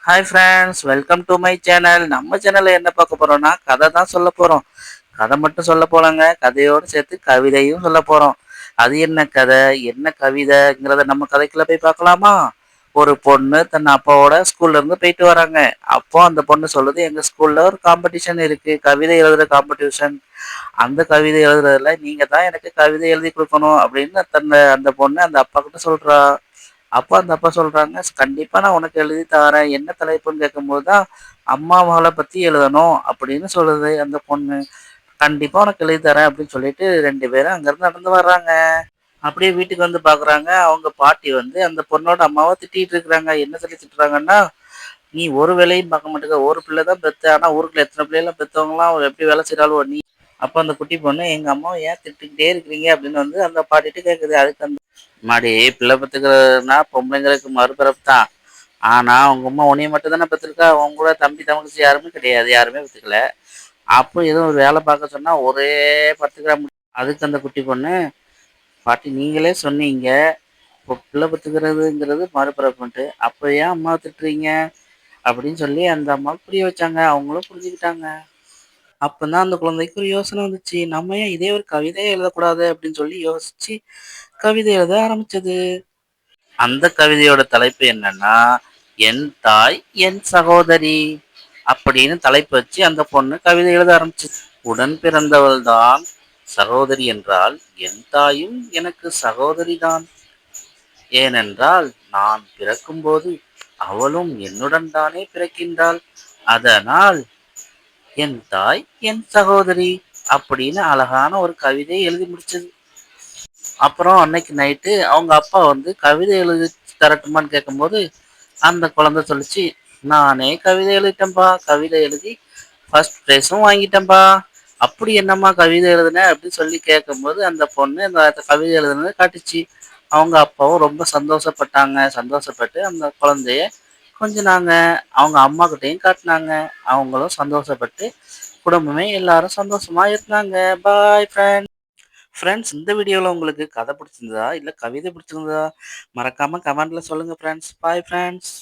Hi friends, welcome to my channel. நம்ம சேனல்ல என்ன பார்க்க போறோம்னா கதை தான் சொல்ல போறோம். கதை மட்டும் சொல்ல போலங்க, கதையோடு சேர்த்து கவிதையும் சொல்ல போறோம். அது என்ன கதை, என்ன கவிதைங்கிறத நம்ம கதைக்குள்ள போய் பார்க்கலாமா? ஒரு பொண்ணு தன் அப்பாவோட ஸ்கூல்ல இருந்து போயிட்டு வராங்க. அப்போ அந்த பொண்ணு சொல்லுது, எங்க ஸ்கூல்ல ஒரு காம்படிஷன் இருக்கு, கவிதை எழுதுற காம்படிஷன். அந்த கவிதை எழுதுறதுல நீங்க தான் எனக்கு கவிதை எழுதி கொடுக்கணும் அப்படின்னு அந்த பொண்ணு அந்த அப்பா கிட்ட சொல்றா. அப்போ அந்த அப்பா சொல்றாங்க, கண்டிப்பா நான் உனக்கு எழுதி தரேன். என்ன தலைப்புன்னு கேட்கும்போது தான், அம்மாவால பத்தி எழுதணும் அப்படின்னு சொல்லுது அந்த பொண்ணு. கண்டிப்பா உனக்கு எழுதி தரேன் அப்படின்னு சொல்லிட்டு 2 பேரும் அங்கிருந்து நடந்து வர்றாங்க. அப்படியே வீட்டுக்கு வந்து பாக்குறாங்க, அவங்க பாட்டி வந்து அந்த பொண்ணோட அம்மாவை திட்டிட்டு இருக்கிறாங்க. என்ன சொல்லி திட்டுறாங்கன்னா, நீ ஒரு வேலையும் பார்க்க மாட்டேங்க, ஒரு பிள்ளை தான் பெத்த, ஆனா ஊருக்குள்ள எத்தனை பிள்ளைலாம் பெத்தவங்களாம் எப்படி வேலை செய்யறாலும் நீ. அப்ப அந்த குட்டி பொண்ணு, எங்க அம்மாவை ஏன் திட்டிக்கிட்டே இருக்கிறீங்க அப்படின்னு வந்து அந்த பாட்டிட்டு கேக்குது. அதுக்கு அந்த மாடி, பிள்ளை பெத்துக்கிறதுனா பொம்பளைங்களுக்கு மறுபிறப்பு தான். ஆனா உங்க அம்மா உன்னைய மட்டும் தானே பெற்றிருக்கா, உங்க கூட தம்பி தங்கச்சி யாருமே கிடையாது, யாருமே பெத்துக்கல. அப்போ எதுவும் ஒரு வேலை பார்க்க சொன்னா ஒரே 10 கிராம். அதுக்கு அந்த குட்டி பொண்ணு, பாட்டி நீங்களே சொன்னீங்க இப்போ பிள்ளை பெத்துக்கிறதுங்கிறது மறுபிறப்புன்ட்டு, அப்போ ஏன் அம்மா திட்டுறீங்க அப்படின்னு சொல்லி அந்த அம்மா புரிய வச்சாங்க. அவங்களும் புரிஞ்சுக்கிட்டாங்க. அப்பதான் அந்த குழந்தைக்கு ஒரு யோசனை வந்துச்சு, நம்ம ஏன் இதே ஒரு கவிதையே எழுதக்கூடாது அப்படின்னு சொல்லி யோசிச்சு கவிதை எழுத ஆரம்பிச்சது. அந்த கவிதையோட தலைப்பு என்னன்னா, என் தாய் என் சகோதரி அப்படின்னு தலைப்பு வச்சு அந்த பொண்ணு கவிதை எழுத ஆரம்பிச்சுது. உடன் பிறந்தவள் தான் சகோதரி என்றால், என் தாயும் எனக்கு சகோதரி தான். ஏனென்றால் நான் பிறக்கும்போது அவளும் என்னுடன் தானே பிறக்கின்றாள். அதனால் என் தாய் என் சகோதரி அப்படின்னு அழகான ஒரு கவிதை எழுதி முடிச்சது. அப்புறம் அன்னைக்கு நைட்டு அவங்க அப்பா வந்து கவிதை எழுதி தரட்டுமான்னு கேட்கும்போது அந்த குழந்தை சொல்லிச்சு, நானே கவிதை எழுதிட்டேன்பா, கவிதை எழுதி ஃபர்ஸ்ட் ப்ரைஸும் வாங்கிட்டேன்பா. அப்படி என்னம்மா கவிதை எழுதுன அப்படின்னு சொல்லி கேட்கும்போது அந்த பொண்ணு அந்த கவிதை எழுதுனதை காட்டுச்சு. அவங்க அப்பாவும் ரொம்ப சந்தோஷப்பட்டாங்க. சந்தோஷப்பட்டு அந்த குழந்தைய கொஞ்சினாங்க. அவங்க அம்மா கிட்டையும் காட்டினாங்க. அவங்களும் சந்தோஷப்பட்டு குடும்பமே எல்லாரும் சந்தோஷமா இருந்தாங்க. Bye friends. ஃப்ரெண்ட்ஸ், இந்த வீடியோவில் உங்களுக்கு கதை பிடிச்சிருந்ததா இல்லை கவிதை பிடிச்சிருந்ததா? மறக்காமல் கமெண்ட்டில் சொல்லுங்கள் ஃப்ரெண்ட்ஸ். Bye friends.